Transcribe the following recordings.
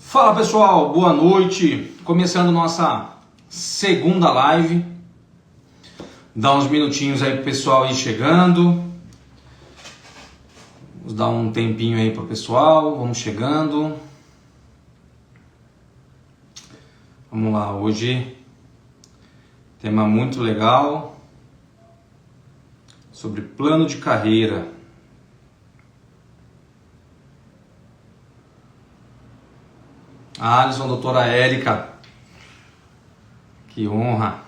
Fala pessoal, boa noite. Começando nossa segunda live. Dá uns minutinhos aí pro pessoal ir chegando. Vamos dar um tempinho aí pro pessoal. Vamos chegando. Vamos lá, hoje tema muito legal sobre plano de carreira. Alisson, doutora Érica, que honra.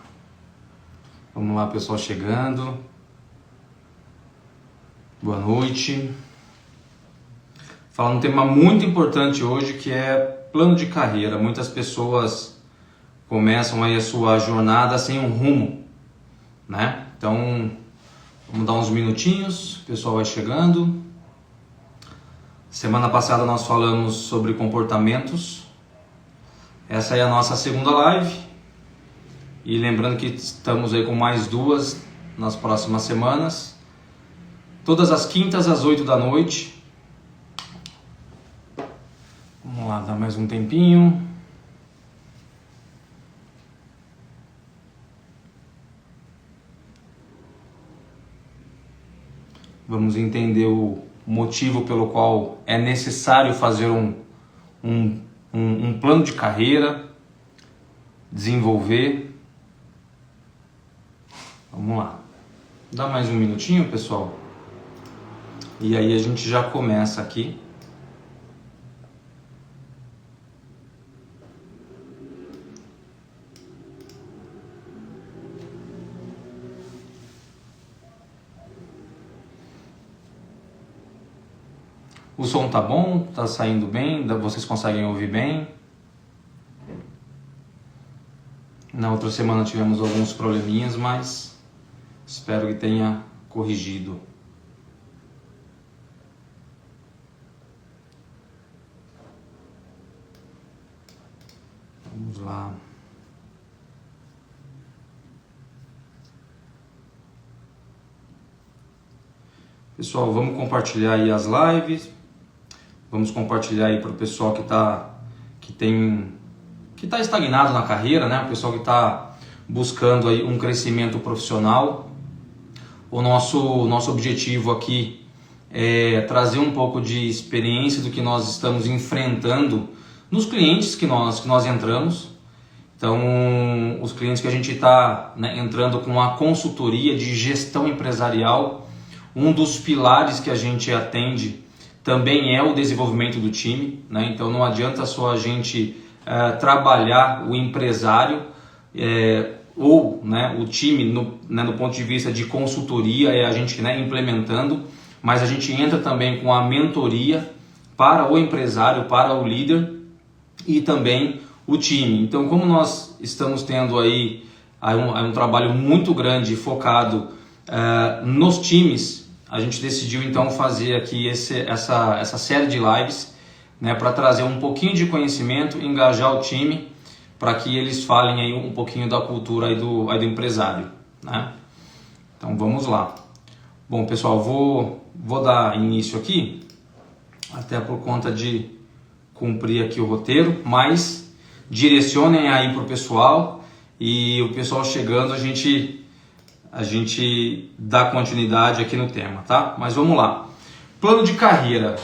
Vamos lá, pessoal chegando. Boa noite. Falar um tema muito importante hoje, que é plano de carreira. Muitas pessoas começam aí a sua jornada sem um rumo, né? Então, vamos dar uns minutinhos, o pessoal vai chegando. Semana passada nós falamos sobre comportamentos. Essa é a nossa segunda live. E lembrando que estamos aí com mais duas nas próximas semanas. Todas as quintas às 8 da noite. Vamos lá, dar mais um tempinho. Vamos entender o motivo pelo qual é necessário fazer um plano de carreira, desenvolver. Vamos lá. Dá mais um minutinho, pessoal. E aí a gente já começa aqui. O som tá bom? Tá saindo bem? Vocês conseguem ouvir bem? Na outra semana tivemos alguns probleminhas, mas espero que tenha corrigido. Vamos lá. Pessoal, vamos compartilhar aí as lives. Vamos compartilhar aí para o pessoal que está estagnado na carreira, né? O pessoal que está buscando aí um crescimento profissional. O nosso objetivo aqui é trazer um pouco de experiência do que nós estamos enfrentando nos clientes que nós entramos. Então, os clientes que a gente está, né, entrando com a consultoria de gestão empresarial, um dos pilares que a gente atende também é o desenvolvimento do time, né? Então não adianta só a gente trabalhar o empresário ou, né, o time no ponto de vista de consultoria, é a gente, né, implementando, mas a gente entra também com a mentoria para o empresário, para o líder e também o time. Então, como nós estamos tendo aí um trabalho muito grande focado nos times, a gente decidiu então fazer aqui essa série de lives, né, para trazer um pouquinho de conhecimento, engajar o time, para que eles falem aí um pouquinho da cultura aí do empresário, né? Então vamos lá. Bom, pessoal, vou dar início aqui, até por conta de cumprir aqui o roteiro, mas direcionem aí para o pessoal, e o pessoal chegando a gente dá continuidade aqui no tema, tá? Mas vamos lá. Plano de carreira,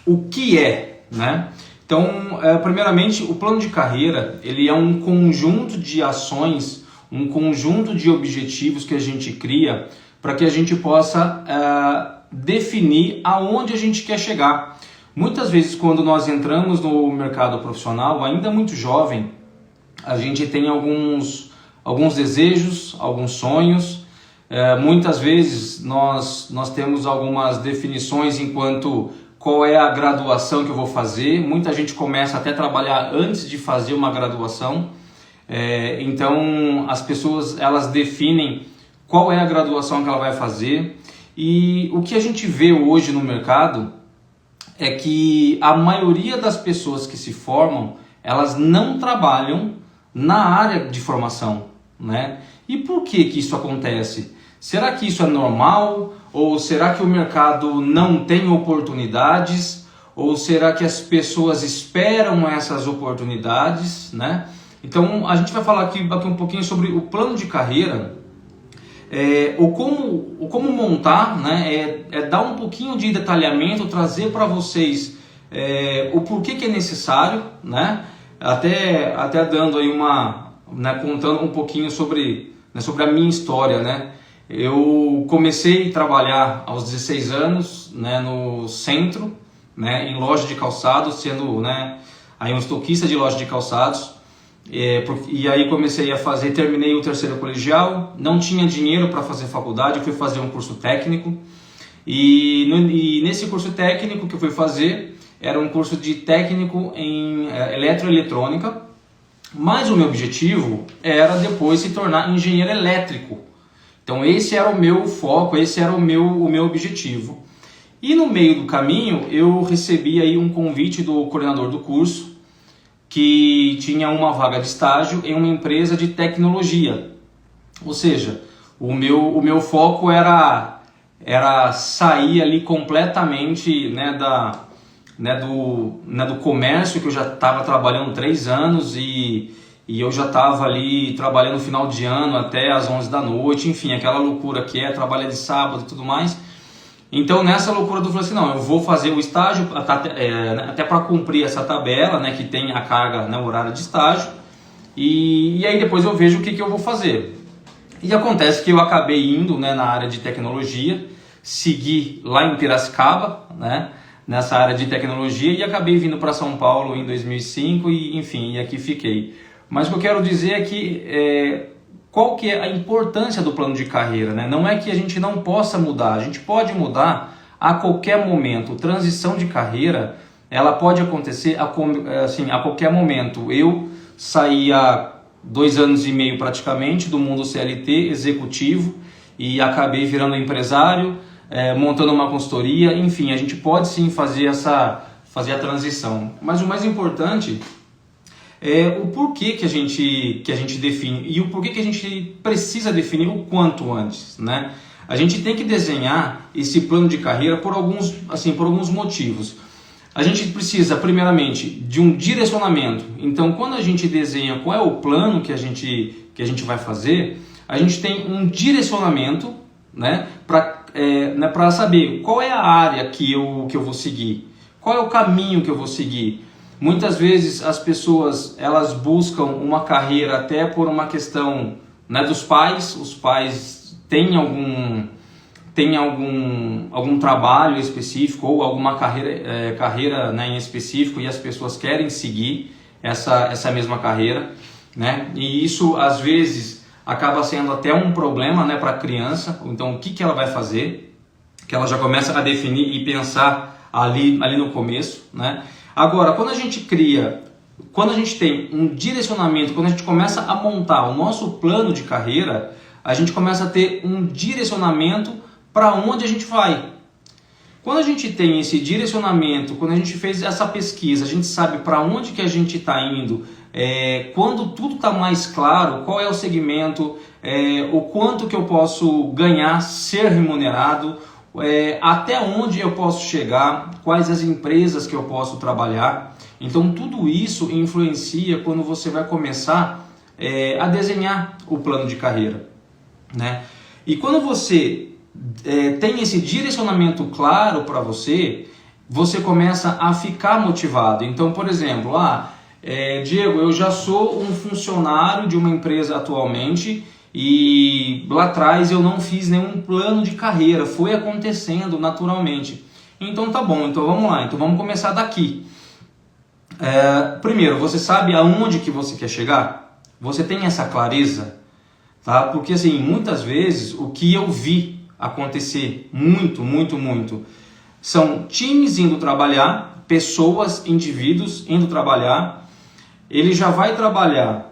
o que é, né? Então, primeiramente, o plano de carreira, ele é um conjunto de ações, um conjunto de objetivos que a gente cria para que a gente possa definir aonde a gente quer chegar. Muitas vezes, quando nós entramos no mercado profissional, ainda muito jovem, a gente tem alguns desejos, alguns sonhos. Muitas vezes nós temos algumas definições enquanto qual é a graduação que eu vou fazer. Muita gente começa até a trabalhar antes de fazer uma graduação. Então as pessoas, elas definem qual é a graduação que ela vai fazer. E o que a gente vê hoje no mercado é que a maioria das pessoas que se formam, elas não trabalham na área de formação, né? E por que isso acontece? Será que isso é normal? Ou será que o mercado não tem oportunidades? Ou será que as pessoas esperam essas oportunidades, né? Então a gente vai falar aqui um pouquinho sobre o plano de carreira, o como montar, né? Dar um pouquinho de detalhamento, trazer para vocês o porquê que é necessário, né? Até dando aí né, contando um pouquinho sobre a minha história, né? Eu comecei a trabalhar aos 16 anos, né, no centro, né, em loja de calçados, sendo, né, aí um estoquista de loja de calçados. E aí terminei o terceiro colegial, não tinha dinheiro para fazer faculdade, fui fazer um curso técnico. E nesse curso técnico que eu fui fazer, era um curso de técnico em eletroeletrônica, mas o meu objetivo era depois se tornar engenheiro elétrico. Então esse era o meu foco, esse era o meu objetivo. E no meio do caminho eu recebi aí um convite do coordenador do curso, que tinha uma vaga de estágio em uma empresa de tecnologia. Ou seja, o meu foco era sair ali completamente, né, do comércio, que eu já estava trabalhando 3 anos e eu já estava ali trabalhando no final de ano até às 11 da noite, enfim, aquela loucura que trabalhar de sábado e tudo mais. Então nessa loucura eu falei assim, não, eu vou fazer o estágio até para cumprir essa tabela, né, que tem a carga, né, horária de estágio, e aí depois eu vejo o que eu vou fazer. E acontece que eu acabei indo, né, na área de tecnologia, segui lá em Piracicaba, né, nessa área de tecnologia, e acabei vindo para São Paulo em 2005 e enfim, e aqui fiquei. Mas o que eu quero dizer é que qual que é a importância do plano de carreira, né? Não é que a gente não possa mudar, a gente pode mudar a qualquer momento. Transição de carreira, ela pode acontecer a qualquer momento. Eu saí há 2 anos e meio praticamente do mundo CLT executivo e acabei virando empresário, montando uma consultoria, enfim, a gente pode sim fazer a transição. Mas o mais importante o porquê que a gente define e o porquê que a gente precisa definir o quanto antes, né? A gente tem que desenhar esse plano de carreira por alguns motivos. A gente precisa, primeiramente, de um direcionamento. Então, quando a gente desenha qual é o plano que a gente vai fazer, a gente tem um direcionamento, né, para saber qual é a área que eu vou seguir, qual é o caminho que eu vou seguir. Muitas vezes as pessoas elas buscam uma carreira até por uma questão, né, dos pais. Os pais têm algum trabalho específico ou alguma carreira, né, em específico, e as pessoas querem seguir essa mesma carreira, né? E isso às vezes acaba sendo até um problema, né, para a criança. Então o que ela vai fazer, que ela já começa a definir e pensar ali no começo, né? Agora, quando a gente tem um direcionamento, quando a gente começa a montar o nosso plano de carreira, a gente começa a ter um direcionamento para onde a gente vai. Quando a gente tem esse direcionamento, quando a gente fez essa pesquisa, a gente sabe para onde que a gente está indo, quando tudo está mais claro, qual é o segmento, o quanto que eu posso ganhar, ser remunerado, até onde eu posso chegar, quais as empresas que eu posso trabalhar. Então tudo isso influencia quando você vai começar a desenhar o plano de carreira, né? E quando você tem esse direcionamento claro para você, você começa a ficar motivado. Então, por exemplo, Diego, eu já sou um funcionário de uma empresa atualmente e lá atrás eu não fiz nenhum plano de carreira, foi acontecendo naturalmente. Então tá bom, então vamos lá, então vamos começar daqui. Primeiro, você sabe aonde que você quer chegar? Você tem essa clareza? Tá? Porque assim, muitas vezes o que eu vi acontecer muito são times indo trabalhar, pessoas, indivíduos indo trabalhar, ele já vai trabalhar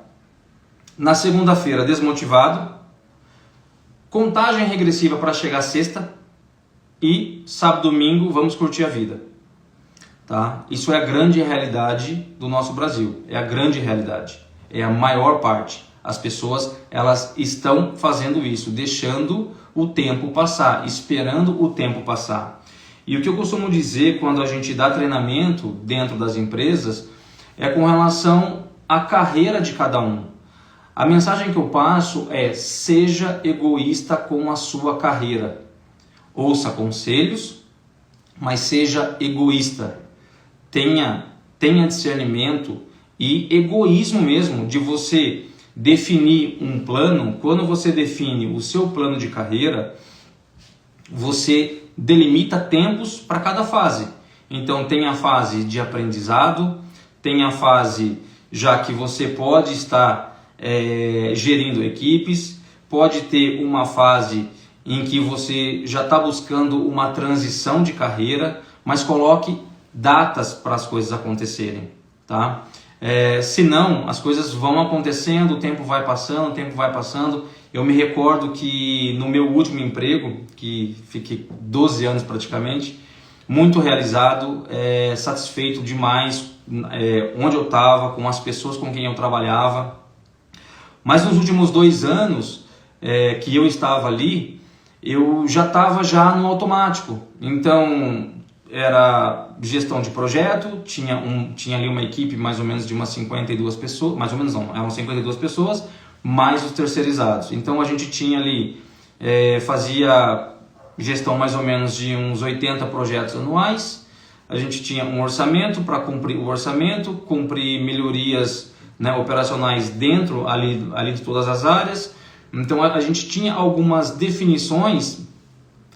na segunda-feira desmotivado, contagem regressiva para chegar sexta e sábado, domingo vamos curtir a vida, tá? Isso é a grande realidade do nosso Brasil, é a grande realidade, é a maior parte. As pessoas elas estão fazendo isso, deixando o tempo passar, esperando o tempo passar. E o que eu costumo dizer quando a gente dá treinamento dentro das empresas é com relação à carreira de cada um. A mensagem que eu passo é: seja egoísta com a sua carreira. Ouça conselhos, mas seja egoísta. Tenha discernimento e egoísmo mesmo de você definir um plano. Quando você define o seu plano de carreira, você delimita tempos para cada fase. Então tem a fase de aprendizado, tem a fase já que você pode estar gerindo equipes, pode ter uma fase em que você já está buscando uma transição de carreira, mas coloque datas para as coisas acontecerem, tá? Senão as coisas vão acontecendo, o tempo vai passando. Eu me recordo que no meu último emprego, que fiquei 12 anos praticamente, muito realizado, satisfeito demais onde eu estava, com as pessoas com quem eu trabalhava. Mas nos últimos 2 anos que eu estava ali, eu já estava no automático. Então era gestão de projeto, tinha ali uma equipe mais ou menos de umas 52 pessoas, mais ou menos não, eram 52 pessoas, mais os terceirizados. Então a gente tinha ali, fazia gestão mais ou menos de uns 80 projetos anuais. A gente tinha um orçamento para cumprir o orçamento, cumprir melhorias, né, operacionais dentro ali de todas as áreas. Então a gente tinha algumas definições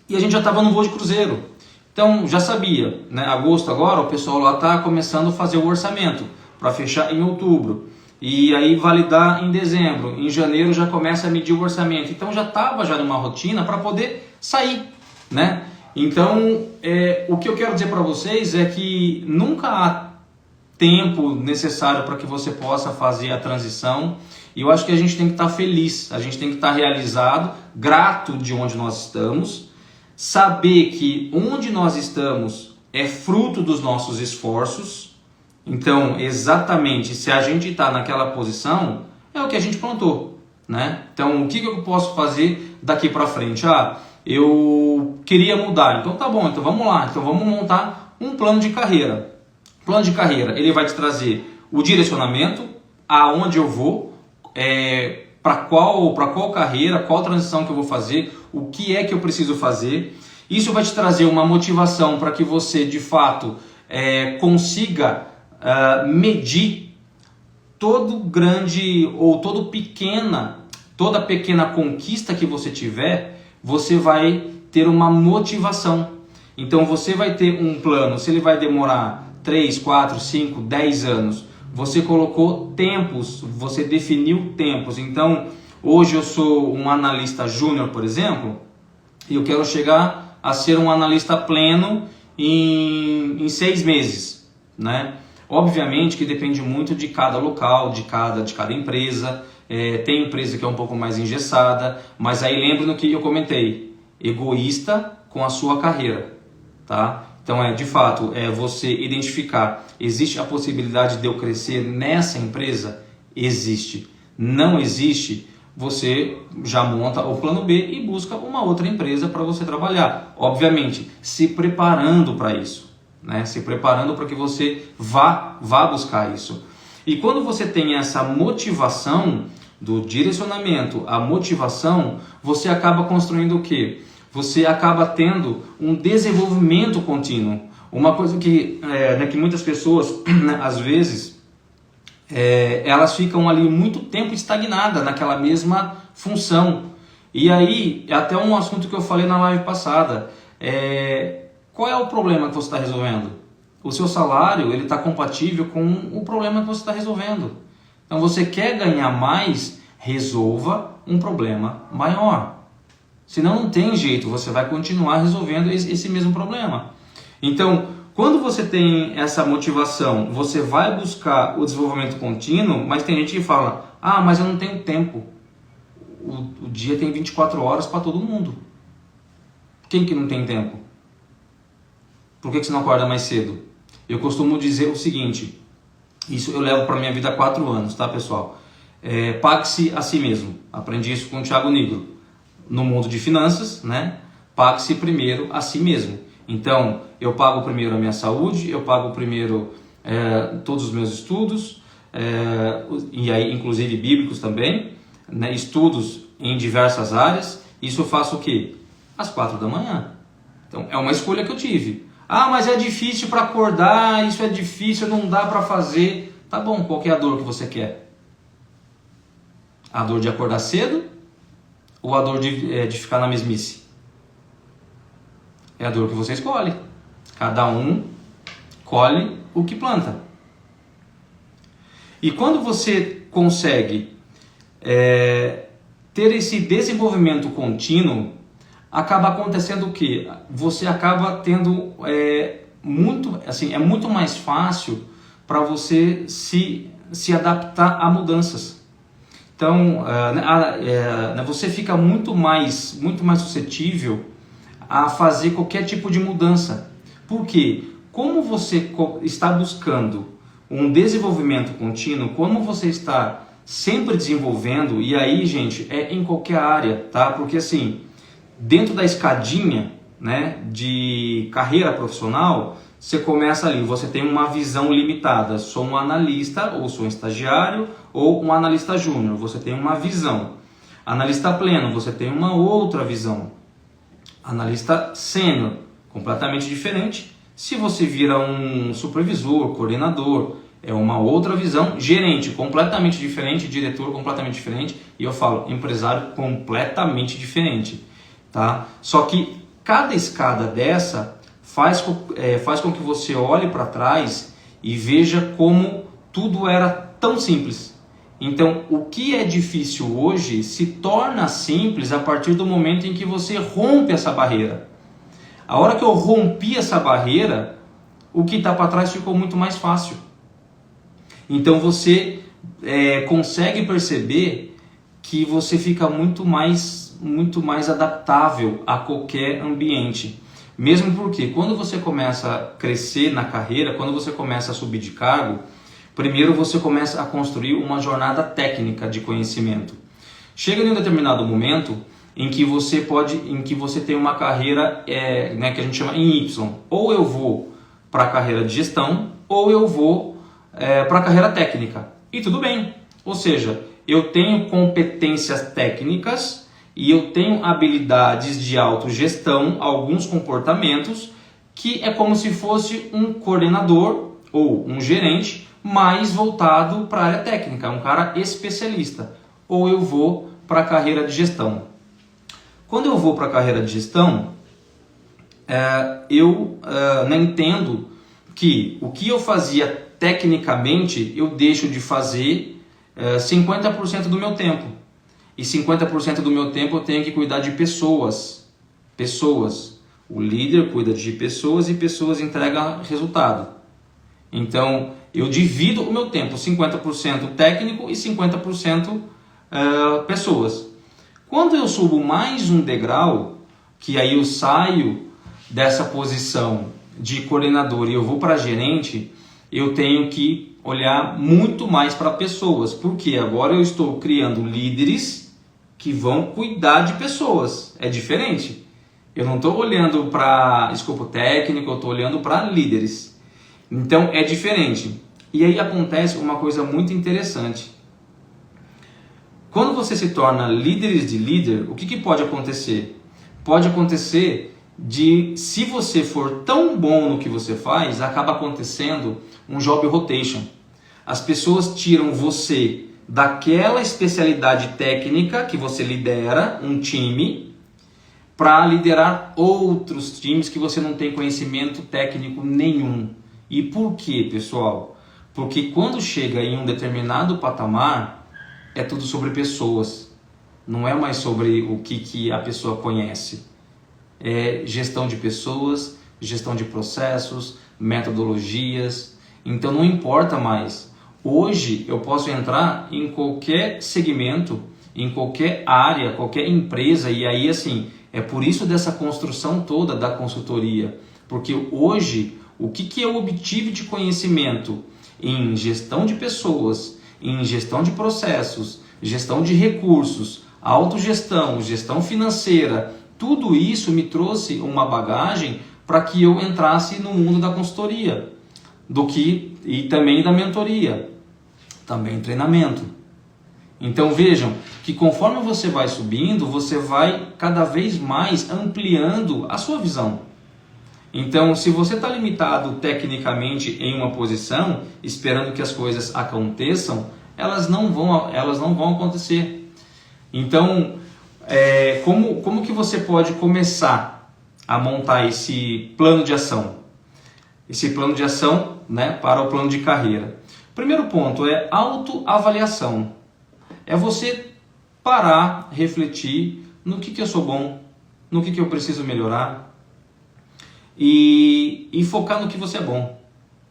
e a gente já estava no voo de cruzeiro. Então já sabia, né, agosto agora o pessoal lá está começando a fazer o orçamento para fechar em outubro. E aí validar em dezembro, em janeiro já começa a medir o orçamento. Então já estava numa rotina para poder sair, né? Então o que eu quero dizer para vocês é que nunca há tempo necessário para que você possa fazer a transição. E eu acho que a gente tem que estar feliz, a gente tem que estar realizado, grato de onde nós estamos, saber que onde nós estamos é fruto dos nossos esforços. Então, exatamente, se a gente está naquela posição, é o que a gente plantou, né? Então, o que eu posso fazer daqui para frente? Eu queria mudar, então tá bom, então vamos lá, então vamos montar um plano de carreira. O plano de carreira, ele vai te trazer o direcionamento, aonde eu vou, para qual carreira, qual transição que eu vou fazer, o que é que eu preciso fazer. Isso vai te trazer uma motivação para que você, de fato, consiga medir toda pequena conquista que você tiver. Você vai ter uma motivação. Então você vai ter um plano, se ele vai demorar 3, 4, 5, 10 anos, você colocou tempos, você definiu tempos. Então hoje eu sou um analista júnior, por exemplo, e eu quero chegar a ser um analista pleno em 6 meses, né? Obviamente que depende muito de cada local, de cada empresa. Tem empresa que é um pouco mais engessada, mas aí lembra no que eu comentei: egoísta com a sua carreira, tá? Então de fato, você identificar, existe a possibilidade de eu crescer nessa empresa? Existe. Não existe, você já monta o plano B e busca uma outra empresa para você trabalhar. Obviamente, se preparando para isso, né? Se preparando para que você vá buscar isso. E quando você tem essa motivação do direcionamento, a motivação, você acaba construindo o quê? Você acaba tendo um desenvolvimento contínuo. Uma coisa que muitas pessoas, né, às vezes, elas ficam ali muito tempo estagnadas naquela mesma função. E aí, até um assunto que eu falei na live passada, qual é o problema que você está resolvendo? O seu salário está compatível com o problema que você está resolvendo. Então você quer ganhar mais, resolva um problema maior. Senão não tem jeito, você vai continuar resolvendo esse mesmo problema. Então, quando você tem essa motivação, você vai buscar o desenvolvimento contínuo, mas tem gente que fala: mas eu não tenho tempo. O dia tem 24 horas para todo mundo. Quem que não tem tempo? Por que você não acorda mais cedo? Eu costumo dizer o seguinte, isso eu levo para a minha vida há 4 anos, tá, pessoal? Pague-se a si mesmo. Aprendi isso com o Thiago Nigro. No mundo de finanças, né? Pague-se primeiro a si mesmo. Então, eu pago primeiro a minha saúde, eu pago primeiro todos os meus estudos, e aí inclusive bíblicos também, né, estudos em diversas áreas. Isso eu faço o quê? Às 4 da manhã. Então, é uma escolha que eu tive. Ah, mas é difícil para acordar, isso é difícil, não dá para fazer. Tá bom, qual que é a dor que você quer? A dor de acordar cedo ou a dor de ficar na mesmice? É a dor que você escolhe. Cada um colhe o que planta. E quando você consegue ter esse desenvolvimento contínuo, acaba acontecendo o quê? Você acaba tendo é muito mais fácil para você se adaptar a mudanças. Então, você fica muito mais suscetível a fazer qualquer tipo de mudança. Por quê? Como você está buscando um desenvolvimento contínuo, como você está sempre desenvolvendo, e aí, gente, é em qualquer área, tá? Porque assim, dentro da escadinha, né, de carreira profissional, você começa ali, você tem uma visão limitada. Sou um analista, ou sou um estagiário, ou um analista júnior. Você tem uma visão. Analista pleno, você tem uma outra visão. Analista sênior, completamente diferente. Se você vira um supervisor, coordenador, é uma outra visão. Gerente, completamente diferente. Diretor, completamente diferente. E eu falo, empresário, completamente diferente. Tá? Só que cada escada dessa faz com que você olhe para trás e veja como tudo era tão simples. Então, o que é difícil hoje se torna simples a partir do momento em que você rompe essa barreira. A hora que eu rompi essa barreira, o que está para trás ficou muito mais fácil. Então, você consegue perceber que você fica muito mais adaptável a qualquer ambiente. Mesmo porque quando você começa a crescer na carreira, quando você começa a subir de cargo, primeiro você começa a construir uma jornada técnica de conhecimento. Chega em um determinado momento em que você tem uma carreira que a gente chama em Y. Ou eu vou para a carreira de gestão, ou eu vou para a carreira técnica. E tudo bem. Ou seja, eu tenho competências técnicas e eu tenho habilidades de autogestão, alguns comportamentos, que é como se fosse um coordenador ou um gerente mais voltado para a área técnica, um cara especialista. Ou eu vou para a carreira de gestão. Quando eu vou para a carreira de gestão, eu entendo que o que eu fazia tecnicamente, eu deixo de fazer 50% do meu tempo. E 50% do meu tempo eu tenho que cuidar de pessoas. O líder cuida de pessoas e pessoas entregam resultado. Então, eu divido o meu tempo, 50% técnico e 50% pessoas. Quando eu subo mais um degrau, que aí eu saio dessa posição de coordenador e eu vou para gerente, eu tenho que olhar muito mais para pessoas, porque agora eu estou criando líderes que vão cuidar de pessoas. É diferente. Eu não estou olhando para escopo técnico, eu estou olhando para líderes. Então é diferente. E aí acontece uma coisa muito interessante. Quando você se torna líderes de líder, o que pode acontecer? Pode acontecer se você for tão bom no que você faz, acaba acontecendo um job rotation. As pessoas tiram você daquela especialidade técnica que você lidera, um time, para liderar outros times que você não tem conhecimento técnico nenhum. E por quê, pessoal? Porque quando chega em um determinado patamar, é tudo sobre pessoas. Não é mais sobre o que a pessoa conhece. É gestão de pessoas, gestão de processos, metodologias. Então não importa mais. Hoje eu posso entrar em qualquer segmento, em qualquer área, qualquer empresa, e aí assim, é por isso dessa construção toda da consultoria. Porque hoje, o que eu obtive de conhecimento em gestão de pessoas, em gestão de processos, gestão de recursos, autogestão, gestão financeira, tudo isso me trouxe uma bagagem para que eu entrasse no mundo da consultoria, e também da mentoria, também treinamento. Então vejam que conforme você vai subindo, você vai cada vez mais ampliando a sua visão. Então, se você está limitado tecnicamente em uma posição, esperando que as coisas aconteçam, elas não vão acontecer. Então, como que você pode começar a montar esse plano de ação? Esse plano de ação, né, para o plano de carreira. Primeiro ponto é autoavaliação. É você parar, refletir no que eu sou bom, no que eu preciso melhorar, e focar no que você é bom,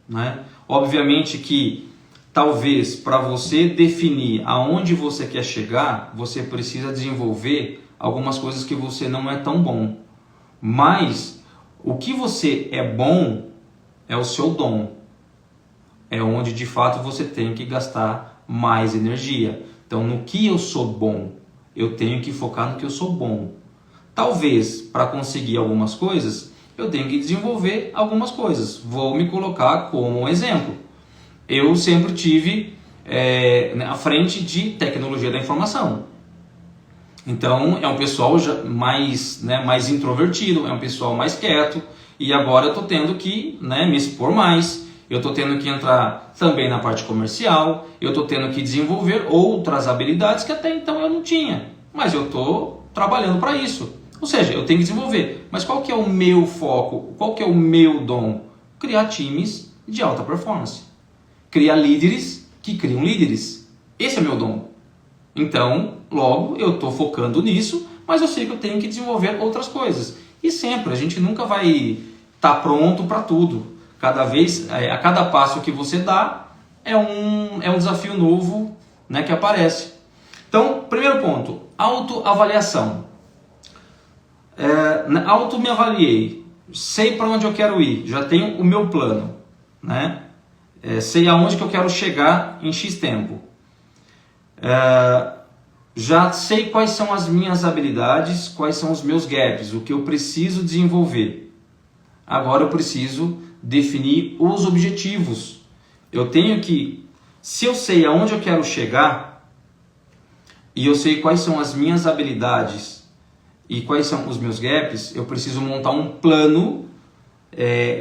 né? Obviamente que talvez para você definir aonde você quer chegar, você precisa desenvolver algumas coisas que você não é tão bom. Mas o que você é bom é o seu dom. É onde de fato você tem que gastar mais energia. Então, no que eu sou bom, eu tenho que focar no que eu sou bom. Talvez para conseguir algumas coisas eu tenho que desenvolver algumas coisas. Vou me colocar como um exemplo. Eu sempre tive à frente de tecnologia da informação. Então é um pessoal mais introvertido, é um pessoal mais quieto, e agora eu estou tendo que me expor mais, eu estou tendo que entrar também na parte comercial, eu estou tendo que desenvolver outras habilidades que até então eu não tinha, mas eu estou trabalhando para isso. Ou seja, eu tenho que desenvolver. Mas qual que é o meu foco? Qual que é o meu dom? Criar times de alta performance. Criar líderes que criam líderes. Esse é meu dom. Então, logo, eu estou focando nisso, mas eu sei que eu tenho que desenvolver outras coisas. E sempre, a gente nunca vai estar pronto para tudo. A cada passo que você dá, é um desafio novo, que aparece. Então, primeiro ponto, autoavaliação. Auto me avaliei, sei para onde eu quero ir, já tenho o meu plano, sei aonde que eu quero chegar em X tempo, já sei quais são as minhas habilidades, quais são os meus gaps, o que eu preciso desenvolver. Agora eu preciso definir os objetivos. Eu tenho que, se eu sei aonde eu quero chegar e eu sei quais são as minhas habilidades e quais são os meus gaps, eu preciso montar um plano,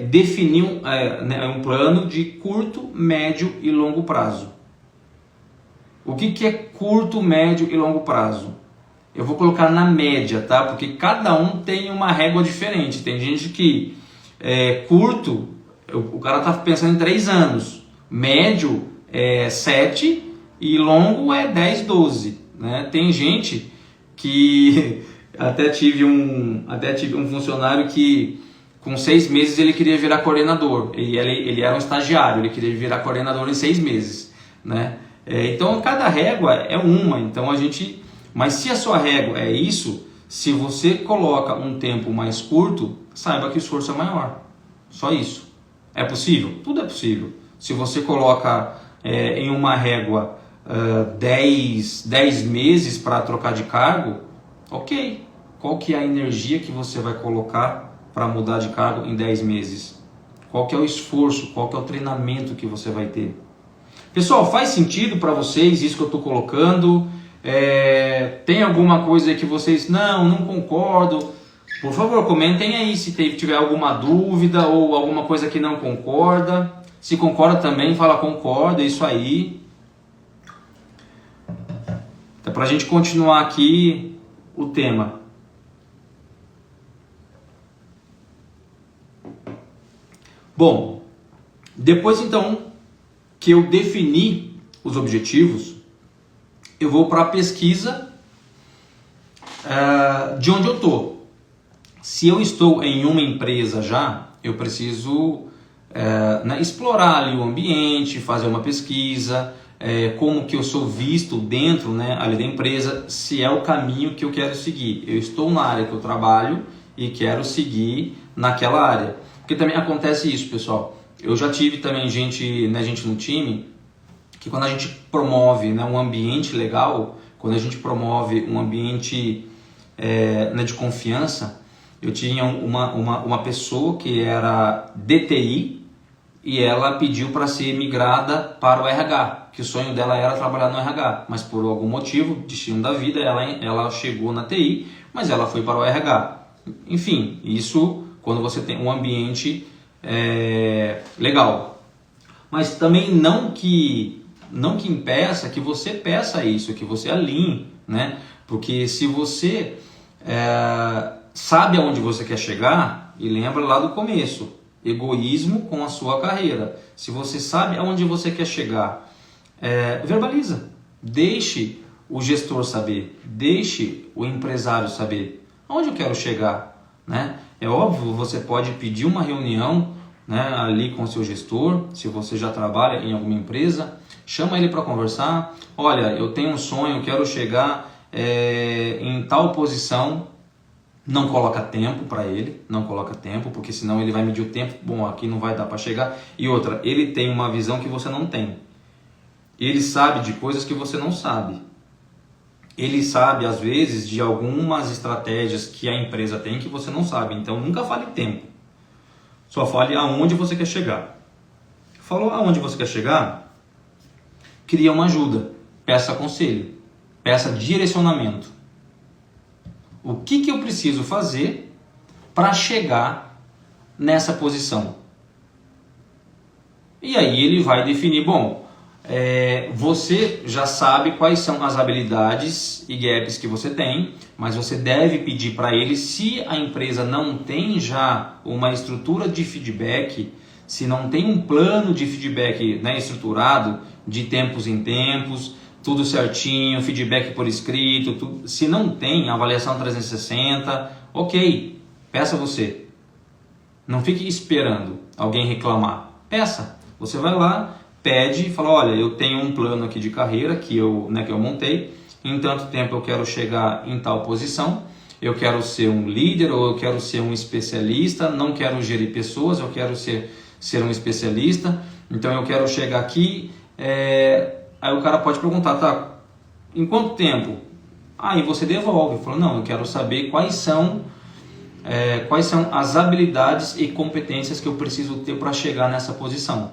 definir um plano de curto, médio e longo prazo. O que é curto, médio e longo prazo? Eu vou colocar na média, tá? Porque cada um tem uma régua diferente. Tem gente que curto, o cara está pensando em 3 anos, médio é 7 e longo é 10, 12. Né? Tem gente que... Até tive um funcionário que com 6 meses ele queria virar coordenador. Ele era um estagiário, ele queria virar coordenador em 6 meses. Né? Então cada régua é uma. Então mas se a sua régua é isso, se você coloca um tempo mais curto, saiba que o esforço é maior. Só isso. É possível? Tudo é possível. Se você coloca em uma régua 10 meses para trocar de cargo, ok. Qual que é a energia que você vai colocar para mudar de cargo em 10 meses? Qual que é o esforço? Qual que é o treinamento que você vai ter? Pessoal, faz sentido para vocês isso que eu estou colocando? Tem alguma coisa que vocês... Não concordo. Por favor, comentem aí se tiver alguma dúvida ou alguma coisa que não concorda. Se concorda também, fala concorda, isso aí. Então, para a gente continuar aqui o tema. Bom, depois então que eu defini os objetivos, eu vou para a pesquisa de onde eu estou. Se eu estou em uma empresa já, eu preciso explorar ali o ambiente, fazer uma pesquisa, como que eu sou visto dentro ali da empresa, se é o caminho que eu quero seguir. Eu estou na área que eu trabalho e quero seguir naquela área. Porque também acontece isso, pessoal. Eu já tive também gente no time que quando a gente promove um ambiente legal, quando a gente promove um ambiente de confiança, Eu tinha uma pessoa que era DTI e ela pediu para ser migrada para o RH, que o sonho dela era trabalhar no RH, mas por algum motivo, destino da vida, ela chegou na TI, mas ela foi para o RH. Enfim, isso quando você tem um ambiente legal. Mas também não que impeça que você peça isso, que você alinhe, né? Porque se você sabe aonde você quer chegar, e lembra lá do começo, egoísmo com a sua carreira. Se você sabe aonde você quer chegar, verbaliza. Deixe o gestor saber, deixe o empresário saber aonde eu quero chegar, né? É óbvio, você pode pedir uma reunião, né, ali com o seu gestor, se você já trabalha em alguma empresa, chama ele para conversar. Olha, eu tenho um sonho, eu quero chegar em tal posição. Não coloca tempo para ele, não coloca tempo, porque senão ele vai medir o tempo. Bom, aqui não vai dar para chegar. E outra, ele tem uma visão que você não tem. Ele sabe de coisas que você não sabe. Ele sabe, às vezes, de algumas estratégias que a empresa tem que você não sabe. Então, nunca fale tempo. Só fale aonde você quer chegar. Falou aonde você quer chegar? Cria uma ajuda. Peça conselho. Peça direcionamento. O que eu preciso fazer para chegar nessa posição? E aí ele vai definir, bom, você já sabe quais são as habilidades e gaps que você tem, mas você deve pedir para ele, se a empresa não tem já uma estrutura de feedback, se não tem um plano de feedback, né, estruturado, de tempos em tempos, tudo certinho, feedback por escrito, tudo. Se não tem avaliação 360, ok, peça você. Não fique esperando alguém reclamar. Peça. Você vai lá, pede e fala, olha, eu tenho um plano aqui de carreira que eu montei, em tanto tempo eu quero chegar em tal posição, eu quero ser um líder ou eu quero ser um especialista, não quero gerir pessoas, eu quero ser um especialista, então eu quero chegar aqui. Aí o cara pode perguntar, tá, em quanto tempo? Aí você devolve, fala, não, eu quero saber quais são as habilidades e competências que eu preciso ter para chegar nessa posição.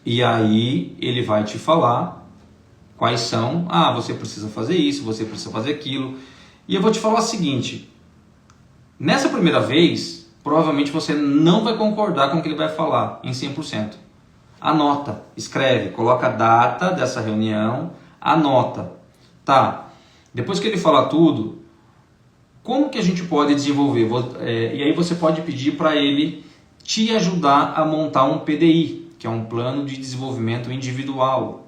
E aí ele vai te falar quais são, você precisa fazer isso, você precisa fazer aquilo. E eu vou te falar o seguinte, nessa primeira vez, provavelmente você não vai concordar com o que ele vai falar em 100%. Anota, escreve, coloca a data dessa reunião, anota. Tá, depois que ele falar tudo, como que a gente pode desenvolver? E aí você pode pedir para ele te ajudar a montar um PDI, que é um plano de desenvolvimento individual.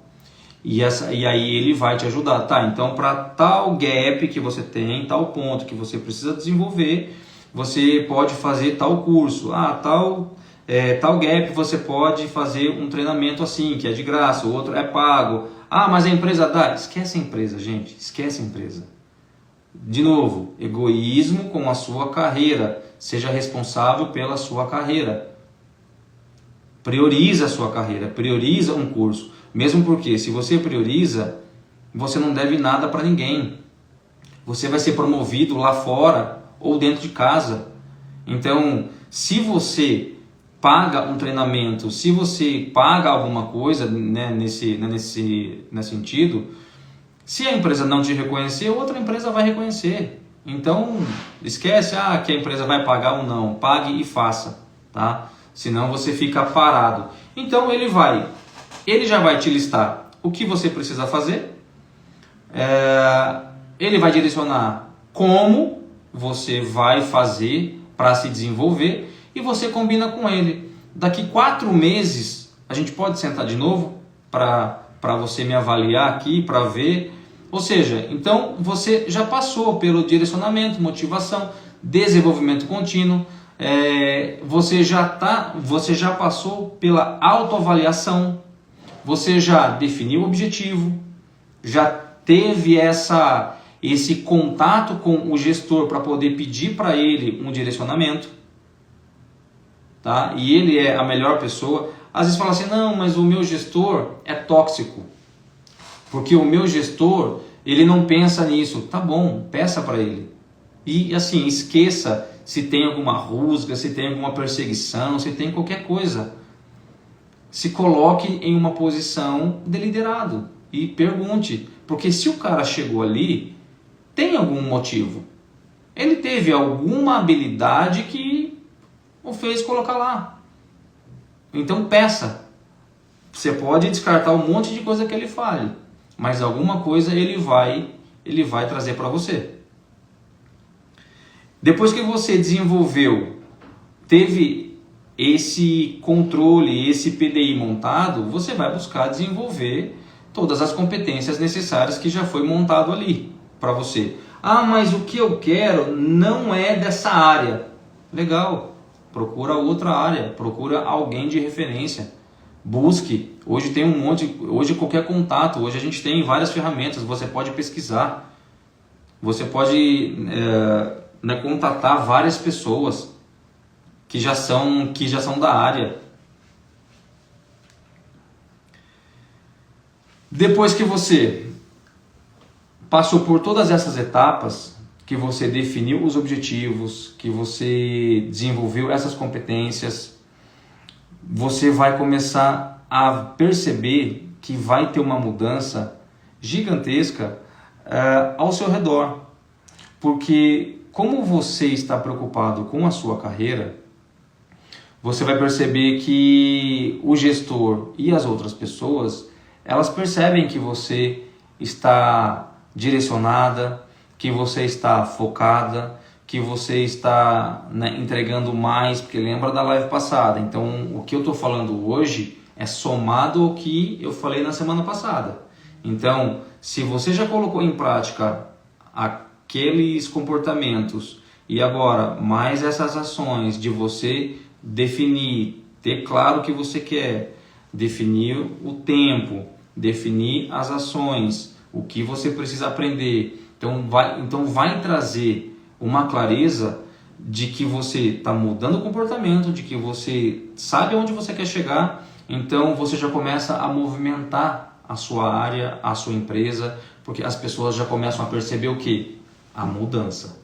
E aí ele vai te ajudar. Tá, então para tal gap que você tem, tal ponto que você precisa desenvolver, você pode fazer tal curso. Tal gap você pode fazer um treinamento assim, que é de graça, o outro é pago. Mas a empresa dá. Esquece a empresa, gente. Esquece a empresa. De novo, egoísmo com a sua carreira. Seja responsável pela sua carreira. Prioriza a sua carreira. Prioriza um curso. Mesmo porque, se você prioriza, você não deve nada para ninguém. Você vai ser promovido lá fora ou dentro de casa. Então, se você paga um treinamento, se você paga alguma coisa, né, nesse sentido, se a empresa não te reconhecer, outra empresa vai reconhecer. Então, esquece que a empresa vai pagar ou não. Pague e faça, tá? Senão você fica parado. Então, ele já vai te listar o que você precisa fazer, ele vai direcionar como você vai fazer para se desenvolver, e você combina com ele. Daqui 4 meses, a gente pode sentar de novo para você me avaliar aqui, para ver. Ou seja, então você já passou pelo direcionamento, motivação, desenvolvimento contínuo, você já passou pela autoavaliação, você já definiu o objetivo, já teve esse contato com o gestor para poder pedir para ele um direcionamento. Tá? E ele é a melhor pessoa. Às vezes fala assim, não, mas o meu gestor é tóxico, porque o meu gestor, ele não pensa nisso. Tá bom, peça para ele. E assim, esqueça se tem alguma rusga, se tem alguma perseguição, se tem qualquer coisa. Se coloque em uma posição de liderado e pergunte, porque se o cara chegou ali, tem algum motivo. Ele teve alguma habilidade que o fez colocar lá. Então peça. Você pode descartar um monte de coisa que ele fale, mas alguma coisa ele vai trazer para você. Depois que você desenvolveu, teve esse controle, esse PDI montado, você vai buscar desenvolver todas as competências necessárias que já foi montado ali para você. Ah, mas o que eu quero não é dessa área. Legal, procura outra área, procura alguém de referência. Busque, hoje tem um monte, hoje qualquer contato, hoje a gente tem várias ferramentas, você pode pesquisar, você pode contatar várias pessoas que já são da área. Depois que você passou por todas essas etapas, que você definiu os objetivos, que você desenvolveu essas competências, você vai começar a perceber que vai ter uma mudança gigantesca ao seu redor. Porque como você está preocupado com a sua carreira, você vai perceber que o gestor e as outras pessoas, elas percebem que você está direcionada, que você está focada, que você está entregando mais, porque lembra da live passada. Então, o que eu estou falando hoje é somado ao que eu falei na semana passada. Então, se você já colocou em prática aqueles comportamentos e agora mais essas ações de você definir, ter claro o que você quer, definir o tempo, definir as ações, o que você precisa aprender, então vai trazer uma clareza de que você está mudando o comportamento, de que você sabe aonde você quer chegar, então você já começa a movimentar a sua área, a sua empresa, porque as pessoas já começam a perceber o que? A mudança.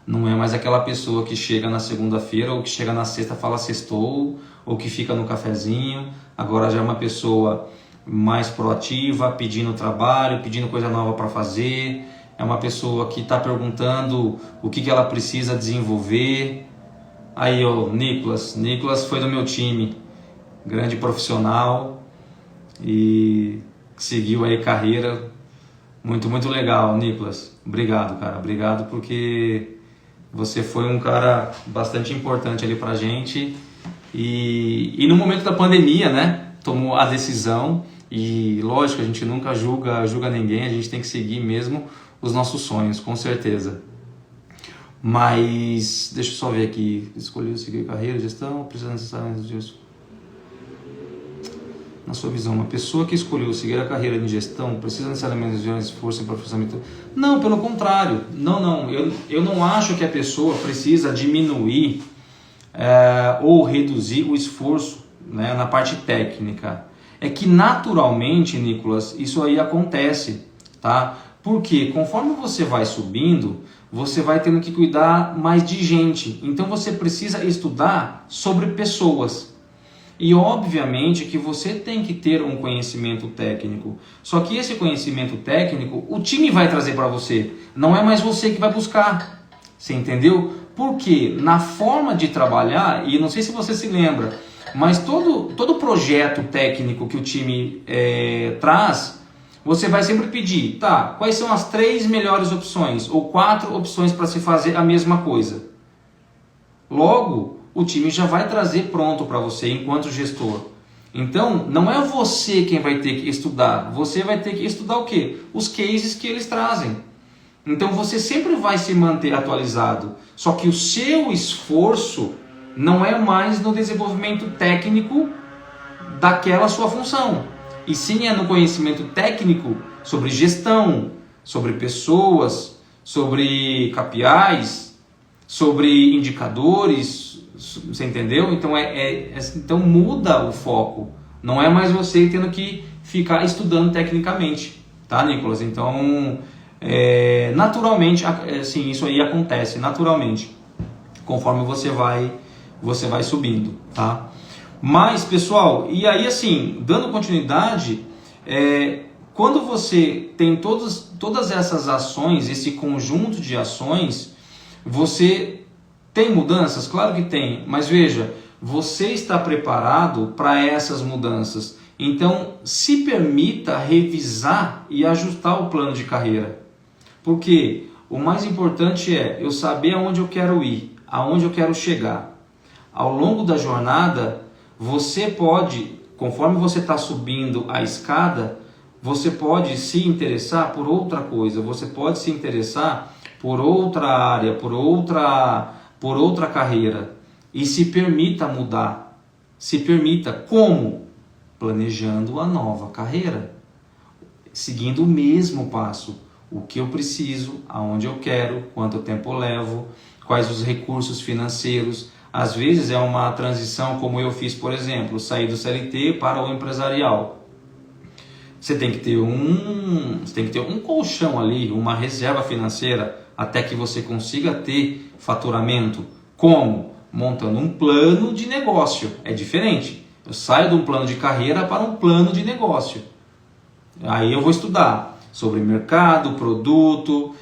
Não é mais aquela pessoa que chega na segunda-feira ou que chega na sexta e fala sextou, ou que fica no cafezinho. Agora já é uma pessoa mais proativa, pedindo trabalho, pedindo coisa nova para fazer. É uma pessoa que está perguntando o que ela precisa desenvolver. Aí, Nicolas foi do meu time, grande profissional e seguiu aí carreira. Muito legal, Nicolas. Obrigado, cara. Obrigado porque você foi um cara bastante importante ali pra gente. E no momento da pandemia, né, tomou a decisão. E lógico, a gente nunca julga ninguém, a gente tem que seguir mesmo os nossos sonhos, com certeza. Mas, deixa eu só ver aqui. Escolheu seguir carreira, gestão, precisa necessariamente disso. Na sua visão, uma pessoa que escolheu seguir a carreira de gestão precisa necessariamente de esforço em aperfeiçoamento? Não, pelo contrário. Não. Eu não acho que a pessoa precisa diminuir ou reduzir o esforço, né, na parte técnica. É que naturalmente, Nicolas, isso aí acontece, tá? Porque conforme você vai subindo, você vai tendo que cuidar mais de gente. Então você precisa estudar sobre pessoas. E obviamente que você tem que ter um conhecimento técnico. Só que esse conhecimento técnico, o time vai trazer para você. Não é mais você que vai buscar. Você entendeu? Porque na forma de trabalhar, e não sei se você se lembra, mas todo projeto técnico que o time traz, você vai sempre pedir, tá, quais são as 3 melhores opções ou 4 opções para se fazer a mesma coisa. Logo, o time já vai trazer pronto para você enquanto gestor. Então, não é você quem vai ter que estudar, você vai ter que estudar o quê? Os cases que eles trazem. Então, você sempre vai se manter atualizado, só que o seu esforço não é mais no desenvolvimento técnico daquela sua função, e sim é no conhecimento técnico sobre gestão, sobre pessoas, sobre KPIs, sobre indicadores, você entendeu? Então, então muda o foco, não é mais você tendo que ficar estudando tecnicamente, tá, Nicolas? Então naturalmente, assim, isso aí acontece naturalmente, conforme você vai subindo, tá? Mas, pessoal, e aí assim, dando continuidade, quando você tem todas essas ações, esse conjunto de ações, você tem mudanças? Claro que tem, mas veja, você está preparado para essas mudanças. Então, se permita revisar e ajustar o plano de carreira. Porque o mais importante é eu saber aonde eu quero ir, aonde eu quero chegar. Ao longo da jornada, você pode, conforme você está subindo a escada, você pode se interessar por outra coisa, você pode se interessar por outra área, por outra carreira. E se permita mudar. Se permita. Como? Planejando a nova carreira. Seguindo o mesmo passo. O que eu preciso, aonde eu quero, quanto tempo eu levo, quais os recursos financeiros. Às vezes é uma transição como eu fiz, por exemplo, sair do CLT para o empresarial. Você tem que ter um colchão ali, uma reserva financeira, até que você consiga ter faturamento. Como? Montando um plano de negócio. É diferente. Eu saio de um plano de carreira para um plano de negócio. Aí eu vou estudar sobre mercado, produto,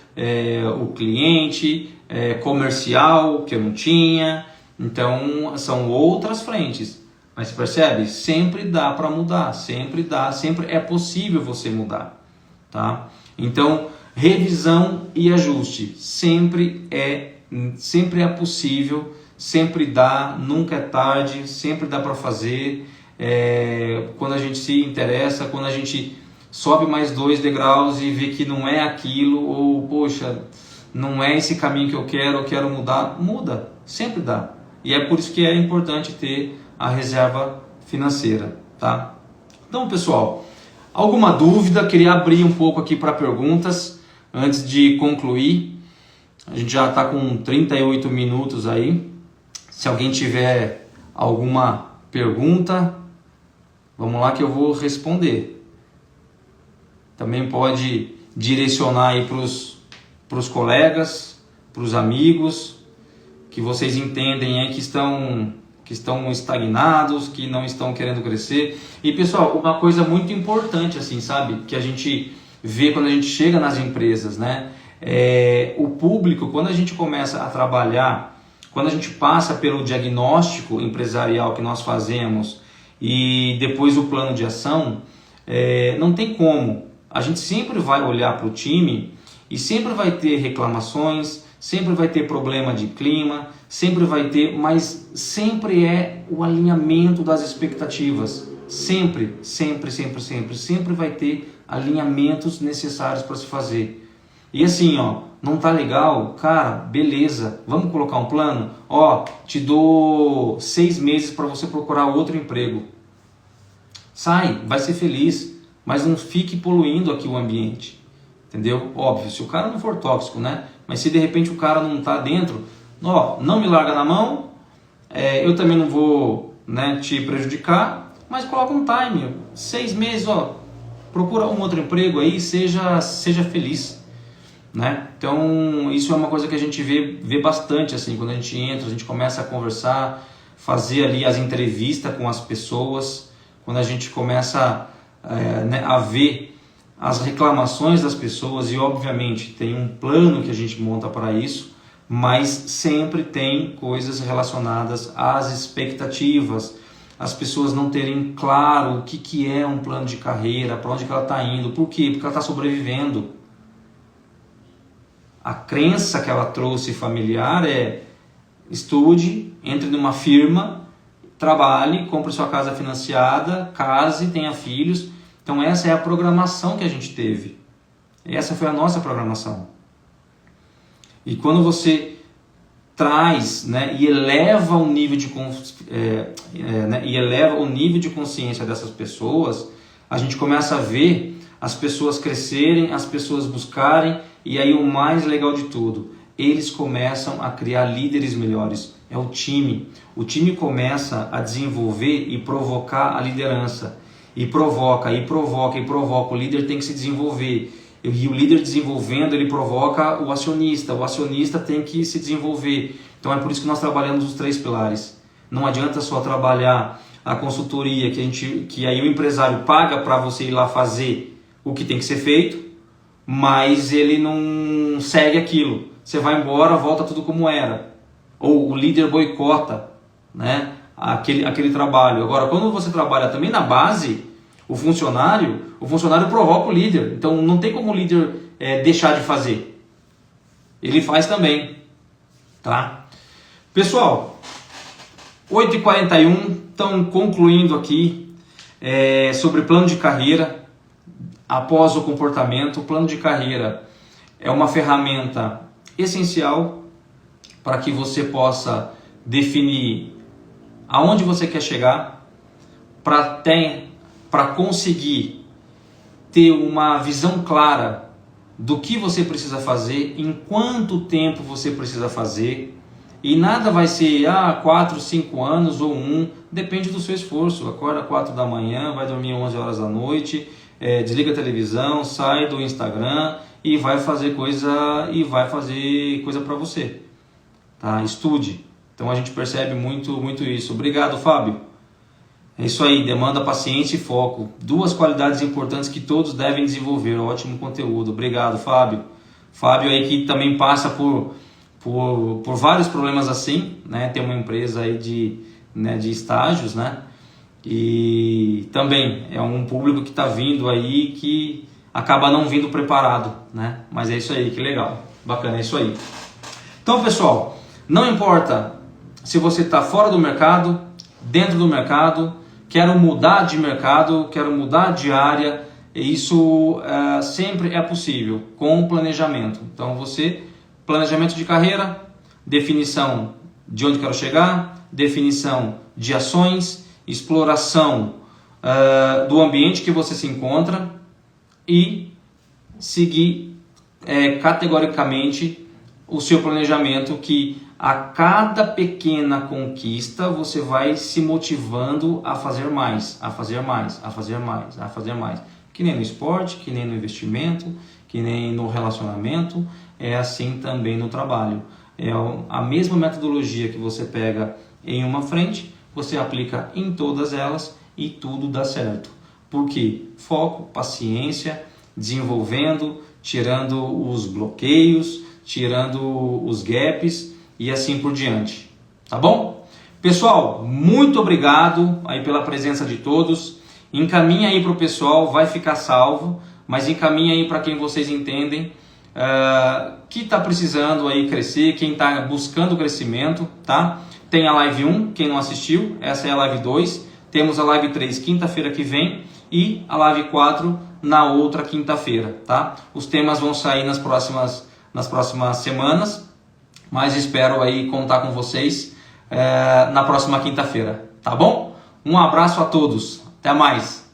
o cliente, comercial, que eu não tinha. Então, são outras frentes. Mas percebe? Sempre dá para mudar, sempre é possível você mudar. Tá? Então, revisão e ajuste. Sempre é possível, sempre dá, nunca é tarde, sempre dá para fazer. Quando a gente se interessa, quando a gente sobe mais 2 degraus e vê que não é aquilo, ou poxa, não é esse caminho que eu quero mudar, muda, sempre dá. E é por isso que é importante ter a reserva financeira, tá? Então, pessoal, alguma dúvida? Queria abrir um pouco aqui para perguntas antes de concluir. A gente já está com 38 minutos aí. Se alguém tiver alguma pergunta, vamos lá que eu vou responder. Também pode direcionar aí para os colegas, para os amigos, que vocês entendem aí que estão estagnados, que não estão querendo crescer. E pessoal, uma coisa muito importante assim, sabe, que a gente vê quando a gente chega nas empresas, né? O público, quando a gente começa a trabalhar, quando a gente passa pelo diagnóstico empresarial que nós fazemos e depois o plano de ação, não tem como. A gente sempre vai olhar para o time e sempre vai ter reclamações, sempre vai ter problema de clima, sempre vai ter, mas sempre é o alinhamento das expectativas. Sempre vai ter alinhamentos necessários para se fazer. E assim, não tá legal? Cara, beleza, vamos colocar um plano? Te dou 6 meses para você procurar outro emprego. Sai, vai ser feliz, mas não fique poluindo aqui o ambiente. Entendeu? Óbvio, se o cara não for tóxico, né? Mas se de repente o cara não tá dentro, não me larga na mão, eu também não vou, né, te prejudicar, mas coloca um time, 6 meses, procura um outro emprego aí, seja feliz, né? Então isso é uma coisa que a gente vê bastante assim, quando a gente entra, a gente começa a conversar, fazer ali as entrevistas com as pessoas, quando a gente começa a ver as reclamações das pessoas, e obviamente tem um plano que a gente monta para isso, mas sempre tem coisas relacionadas às expectativas, as pessoas não terem claro o que é um plano de carreira, para onde que ela está indo, por quê? Porque ela está sobrevivendo. A crença que ela trouxe familiar é: estude, entre numa firma, trabalhe, compre sua casa financiada, case, tenha filhos. Então essa é a programação que a gente teve. Essa foi a nossa programação. E quando você traz, né, e eleva o nível de consciência dessas pessoas, a gente começa a ver as pessoas crescerem, as pessoas buscarem, e aí o mais legal de tudo, eles começam a criar líderes melhores. É o time. O time começa a desenvolver e provocar a liderança. E provoca. O líder tem que se desenvolver. E o líder desenvolvendo, ele provoca o acionista tem que se desenvolver. Então é por isso que nós trabalhamos os 3 pilares. Não adianta só trabalhar a consultoria que aí o empresário paga para você ir lá fazer o que tem que ser feito, mas ele não segue aquilo. Você vai embora, volta tudo como era. Ou o líder boicota, né, aquele trabalho. Agora, quando você trabalha também na base, o funcionário provoca o líder. Então não tem como o líder deixar de fazer. Ele faz também. Tá? Pessoal, 8h41, então concluindo aqui sobre plano de carreira. Após o comportamento, o plano de carreira é uma ferramenta essencial para que você possa definir aonde você quer chegar, para conseguir ter uma visão clara do que você precisa fazer, em quanto tempo você precisa fazer, e nada vai ser 4, 5 anos ou 1, depende do seu esforço. Acorda 4 da manhã, vai dormir 11 horas da noite, desliga a televisão, sai do Instagram e vai fazer coisa para você, tá? Estude. Então a gente percebe muito isso. Obrigado, Fábio. É isso aí, demanda paciência e foco. 2 qualidades importantes que todos devem desenvolver. Ótimo conteúdo. Obrigado, Fábio. Fábio aí que também passa por vários problemas assim, né? Tem uma empresa aí de estágios, né? E também é um público que está vindo aí que acaba não vindo preparado, né? Mas é isso aí, que legal, bacana, é isso aí. Então, pessoal, não importa se você está fora do mercado, dentro do mercado, quero mudar de mercado, quero mudar de área, isso sempre é possível com planejamento. Então, planejamento de carreira, definição de onde quero chegar, definição de ações, exploração do ambiente que você se encontra e seguir categoricamente o seu planejamento, que a cada pequena conquista você vai se motivando a fazer mais, a fazer mais, a fazer mais, a fazer mais. Que nem no esporte, que nem no investimento, que nem no relacionamento, é assim também no trabalho. É a mesma metodologia que você pega em uma frente, você aplica em todas elas e tudo dá certo. Por quê? Foco, paciência, desenvolvendo, tirando os bloqueios, tirando os gaps e assim por diante. Tá bom? Pessoal, muito obrigado aí pela presença de todos. Encaminha aí para o pessoal, vai ficar salvo, mas encaminha aí para quem vocês entendem que está precisando aí crescer, quem está buscando crescimento, tá? Tem a live 1, quem não assistiu, essa é a live 2. Temos a live 3 quinta-feira que vem e a live 4 na outra quinta-feira, tá? Os temas vão sair nas próximas semanas, mas espero aí contar com vocês na próxima quinta-feira, tá bom? Um abraço a todos, até mais!